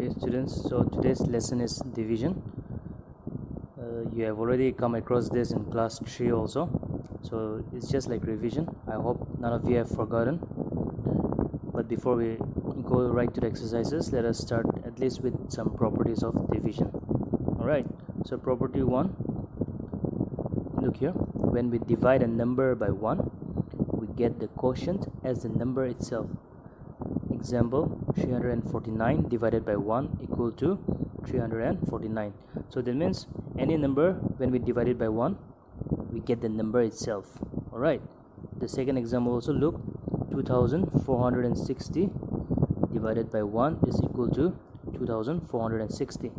Okay students, so today's lesson is division. You have already come across this in class 3 also, so it's just like revision. I hope none of you have forgotten. But before we go right to the exercises, let us start at least with some properties of division. Alright, so property 1, look here. When we divide a number by 1, we get the quotient as the number itself. Example, 349 divided by 1 equal to 349. So that means any number, when we divide it by 1, we get the number itself. Alright, the second example also, look, 2460 divided by 1 is equal to 2460.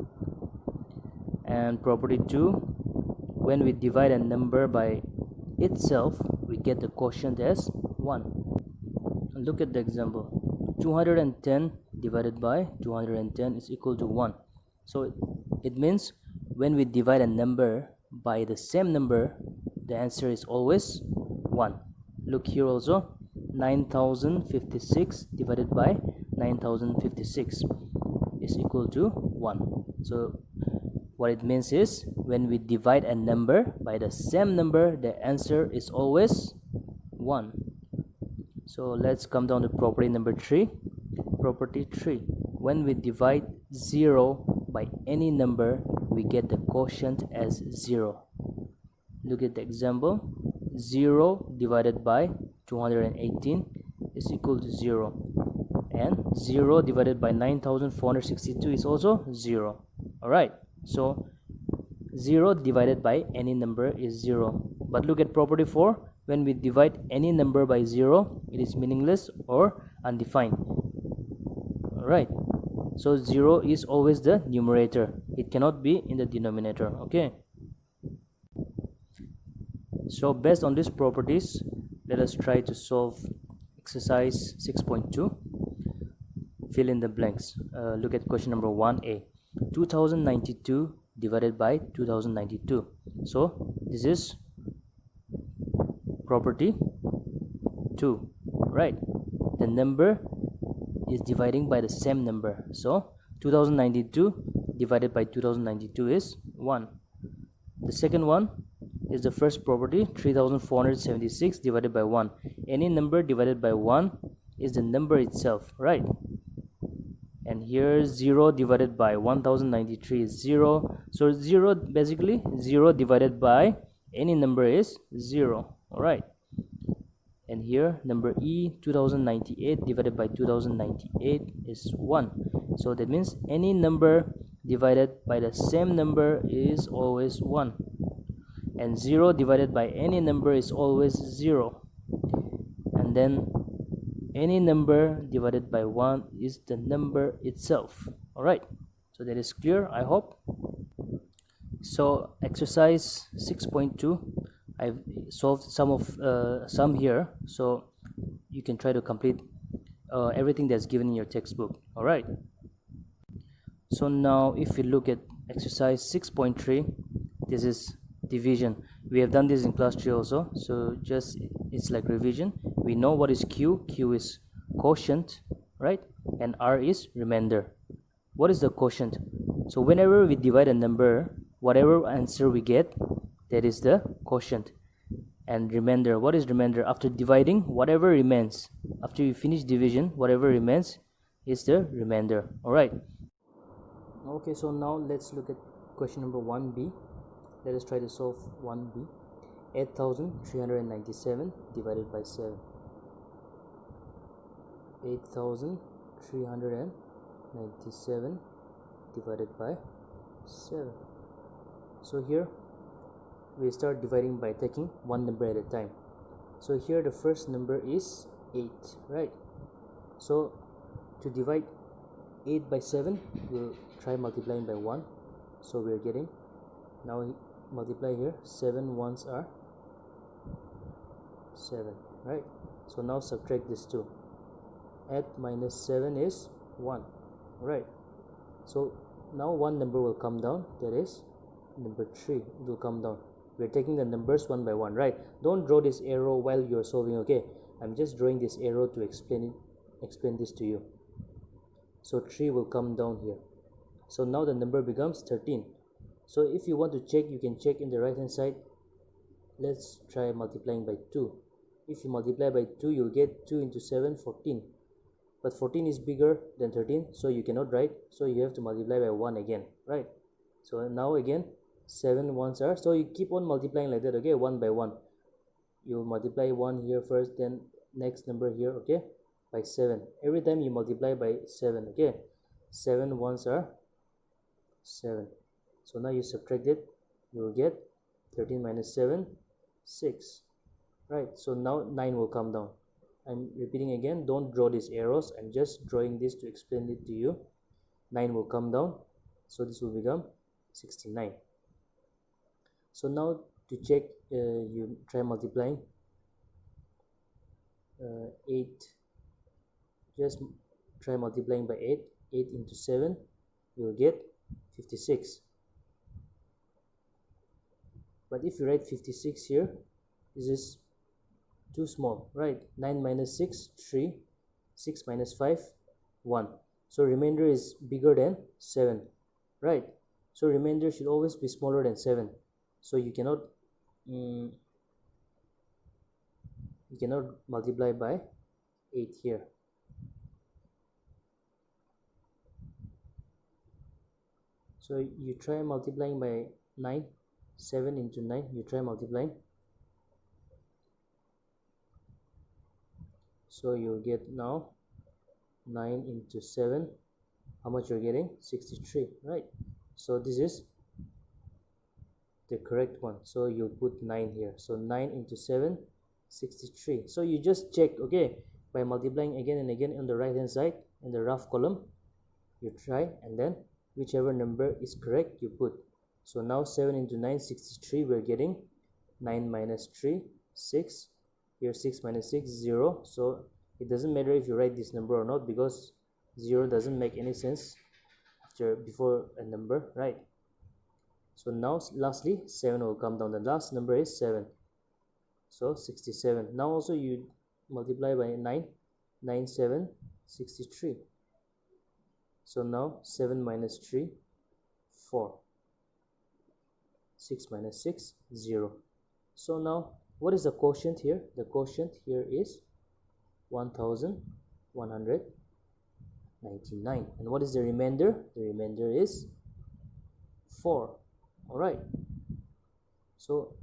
And property 2, when we divide a number by itself, we get the quotient as 1. Look at the example. 210 divided by 210 is equal to 1. So it means when we divide a number by the same number, the answer is always 1. Look here also, 9056 divided by 9056 is equal to 1. So what it means is, when we divide a number by the same number, the answer is always 1. So let's come down to property number 3. Property 3, when we divide 0 by any number, we get the quotient as 0. Look at the example. 0 divided by 218 is equal to 0. And 0 divided by 9462 is also 0. Alright, so 0 divided by any number is 0. But look at property 4. When we divide any number by 0, it is meaningless or undefined. Alright, so 0 is always the numerator. It cannot be in the denominator. Okay. So based on these properties, let us try to solve exercise 6.2. Fill in the blanks. Look at question number 1a. 2092 divided by 2092. So this is property 2, right? The number is dividing by the same number. So 2092 divided by 2092 is 1. The second one is the first property, 3476 divided by 1. Any number divided by 1 is the number itself, right? And here 0 divided by 1093 is 0. So 0, basically 0 divided by any number is 0. Alright. And here number E, 2098 divided by 2098 is 1. So that means any number divided by the same number is always 1. And 0 divided by any number is always 0. And then any number divided by 1 is the number itself. Alright, so that is clear, I hope. So exercise 6.2, I've solved some here, so you can try to complete everything that's given in your textbook. Alright, so now if you look at exercise 6.3, this is division. We have done this in class 3 also, so just it's like revision. We know what is Q. Q is quotient, right? And R is remainder. What is the quotient? So whenever we divide a number, whatever answer we get, that is the quotient. And remainder, what is remainder? After dividing, whatever remains, after you finish division, whatever remains is the remainder. Alright, okay, so now let's look at question number 1b. Let us try to solve 1b. 8397 divided by 7. 8397 divided by 7. So here we start dividing by taking one number at a time. So here the first number is 8, right? So to divide 8 by 7, we'll try multiplying by 1. So we're getting, now multiply here, 7 ones are 7, right? So now subtract this 2. 8 minus 7 is 1, right? So now one number will come down, that is number 3. It will come down. We're taking the numbers one by one, right? Don't draw this arrow while you're solving, okay? I'm just drawing this arrow to explain this to you. So 3 will come down here. So now the number becomes 13. So if you want to check, you can check in the right hand side. Let's try multiplying by 2. If you multiply by 2, you'll get 2 into 7, 14. But 14 is bigger than 13, so you cannot write, so you have to multiply by 1 again, right? So now again 7 ones are, so you keep on multiplying like that, okay, one by one. You multiply 1 here first, then next number here, okay, by 7. Every time you multiply by 7, okay, 7 ones are 7. So now you subtract it, you will get 13 minus 7, 6, right? So now 9 will come down. I'm repeating again, don't draw these arrows, I'm just drawing this to explain it to you. 9 will come down, so this will become 69. So now to check, you try multiplying 8, just try multiplying by 8. 8 into 7, you will get 56. But if you write 56 here, this is too small, right? 9 minus 6, 3. 6 minus 5, 1. So remainder is bigger than 7, right? So remainder should always be smaller than 7. So you cannot multiply by 8 here. So you try multiplying by 9. 7 into 9, you try multiplying. So you'll get now 9 into 7, how much you're getting? 63, right? So this is the correct one, so you'll put 9 here. So 9 into 7, 63. So you just check, okay, by multiplying again and again on the right hand side in the rough column, you try, and then whichever number is correct you put. So now 7 into 9, 63, we're getting 9 minus 3, 6. Here 6 minus 6, 0. So it doesn't matter if you write this number or not, because 0 doesn't make any sense before a number, right? So now lastly 7 will come down. The last number is 7, so 67. Now also you multiply by 9. 9 7, 63. So now 7 minus 3, 4. 6 minus 6, 0. So now what is the quotient here? The quotient here is 1199. And what is the remainder? The remainder is 4. Alright. So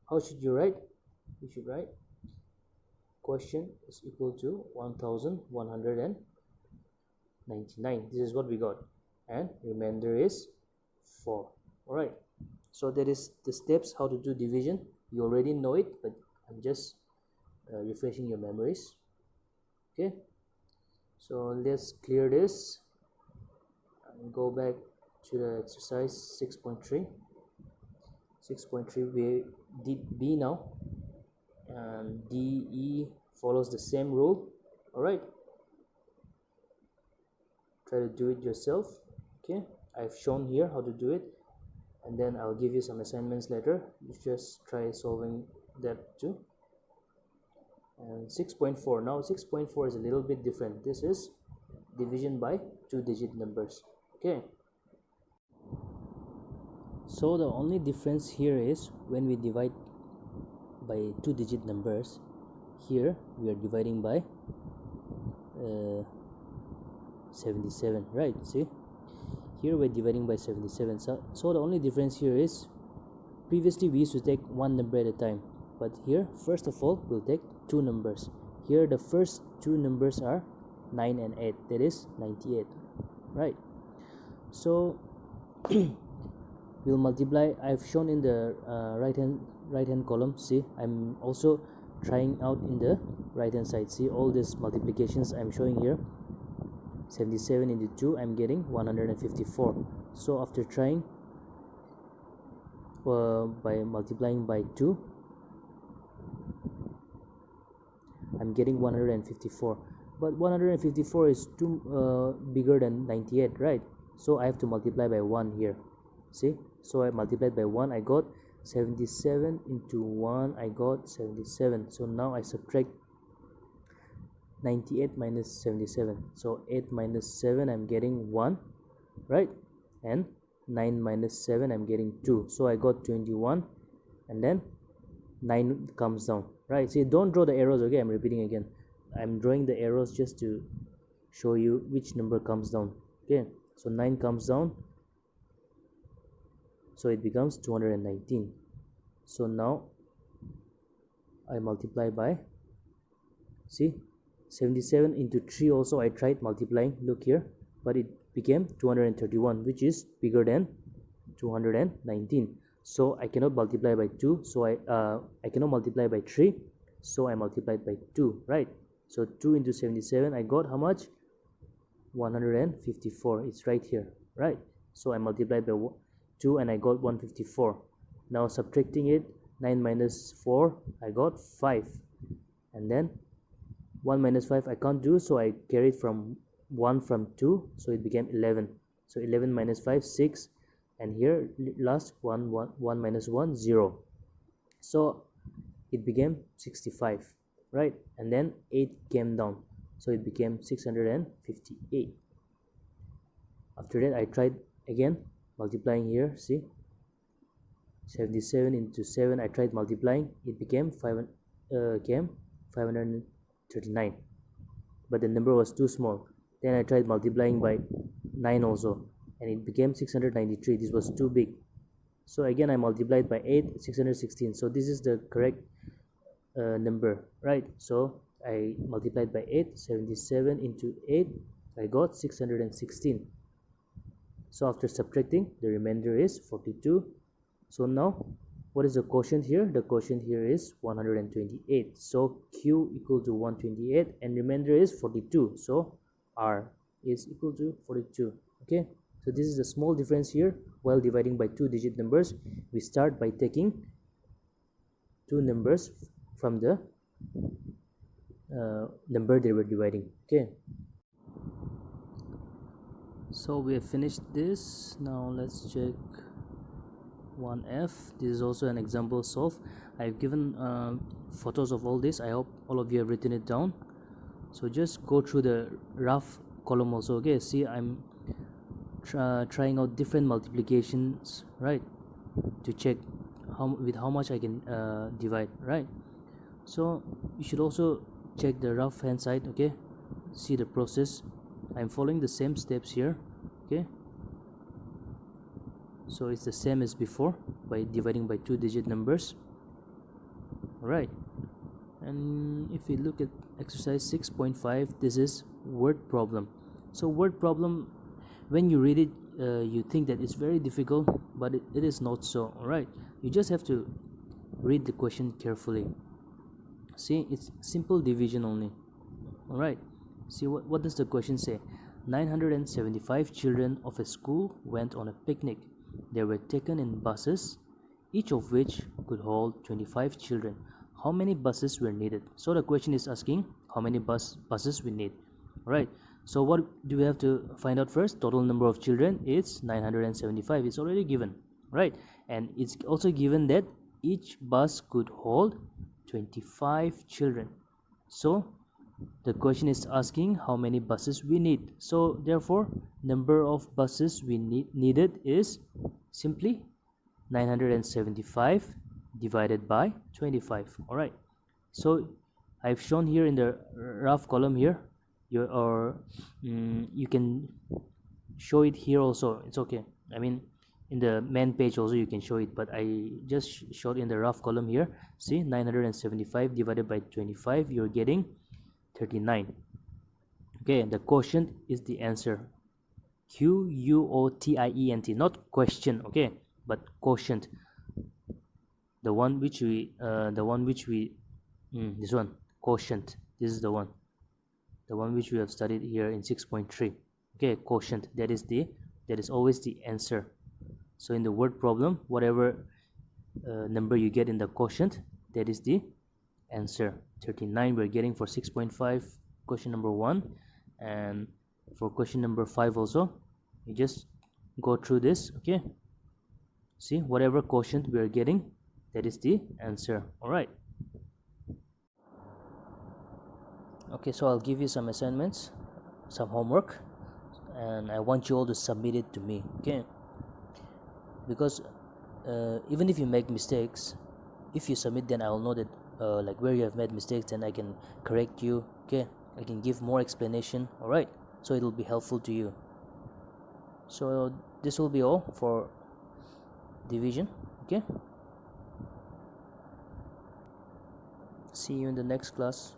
how should you write? You should write quotient is equal to 1199. This is what we got. And remainder is 4. Alright. So that is the steps how to do division. You already know it, but I'm just refreshing your memories. Okay, so let's clear this and go back to the exercise 6.3. 6.3, we did B now, and D, E follows the same rule. Alright, try to do it yourself. Okay, I've shown here how to do it, and then I'll give you some assignments later. You just try solving that too. And 6.4, now 6.4 is a little bit different. This is division by 2-digit numbers. Okay, so the only difference here is when we divide by 2-digit numbers, here we are dividing by 77, right? See, here we're dividing by 77. So the only difference here is previously we used to take one number at a time, but here first of all we'll take two numbers. Here the first two numbers are 9 and 8, that is 98, right? So we'll multiply. I've shown in the right hand column. See, I'm also trying out in the right hand side. See, all these multiplications I'm showing here. 77 into 2, I'm getting 154. So after trying by multiplying by 2, I'm getting 154. But 154 is too bigger than 98, right? So I have to multiply by 1 here. See, so I multiplied by 1, I got 77 into 1, I got 77. So now I subtract 98 minus 77. So 8 minus 7, I'm getting 1, right? and 9 minus 7 I'm getting 2, so I got 21, and then 9 comes down, right? See, don't draw the arrows, okay? I'm repeating again, I'm drawing the arrows just to show you which number comes down. Okay, so 9 comes down, so it becomes 219. So now I multiply by, see, 77 into 3 also I tried multiplying, look here, but it became 231, which is bigger than 219. So I cannot multiply by 2, so I cannot multiply by 3, so I multiplied by 2, right? So 2 into 77, I got how much? 154. It's right here, right? So I multiplied by 2 and I got 154. Now subtracting it, 9 minus 4, I got 5, and then 1 minus 5 I can't do, so I carried from 1 from 2, so it became 11. So 11 minus 5, 6, and here last 1 minus 1, 0. So it became 65, right? And then 8 came down, so it became 658. After that I tried again multiplying here, see, 77 into 7 I tried multiplying, it became 539, but the number was too small. Then I tried multiplying by 9 also, and it became 693. This was too big, so again I multiplied by 8, 616. So this is the correct number, right? So I multiplied by 8, 77 into 8, I got 616. So after subtracting, the remainder is 42. So now what is the quotient here? The quotient here is 128. So Q equal to 128 and remainder is 42. So R is equal to 42. Okay, so this is a small difference here. While dividing by 2-digit numbers, we start by taking two numbers from the number they were dividing. Okay, so we have finished this. Now let's check 1F. This is also an example solved. I've given photos of all this. I hope all of you have written it down. So just go through the rough column also. Okay, see, I'm trying out different multiplications, right, to check with how much I can divide, right? So you should also check the rough hand side. Okay, see the process. I'm following the same steps here. Okay, so it's the same as before by dividing by 2-digit numbers. Alright, and if we look at exercise 6.5, this is word problem. So word problem, when you read it, you think that it's very difficult, but it is not so. Alright, you just have to read the question carefully. See, it's simple division only. Alright, see what does the question say? 975 children of a school went on a picnic. They were taken in buses, each of which could hold 25 children. How many buses were needed? So the question is asking how many buses we need. Right. So what do we have to find out first? Total number of children is 975. It's already given. Right. And it's also given that each bus could hold 25 children. So the question is asking how many buses we need. So therefore, number of buses we needed is simply 975 divided by 25. Alright, so I've shown here in the rough column here, you can show it here also. It's okay. I mean, in the main page also you can show it, but I just showed in the rough column here. See, 975 divided by 25, you're getting 39. Okay, the quotient is the answer. Quotient, not question. Okay, but quotient, the one which we this one, quotient, this is the one which we have studied here in 6.3. okay, quotient, that is always the answer. So in the word problem, whatever number you get in the quotient, that is the answer. 39 we're getting for 6.5 question number 1, and for question number 5 also you just go through this. Okay, see, whatever quotient we are getting, that is the answer. All right. Okay, so I'll give you some assignments, some homework, and I want you all to submit it to me. Okay, because even if you make mistakes, if you submit, then I'll know that like where you have made mistakes, and I can correct you. Okay, I can give more explanation. All right, so it will be helpful to you. So this will be all for division. Okay, see you in the next class.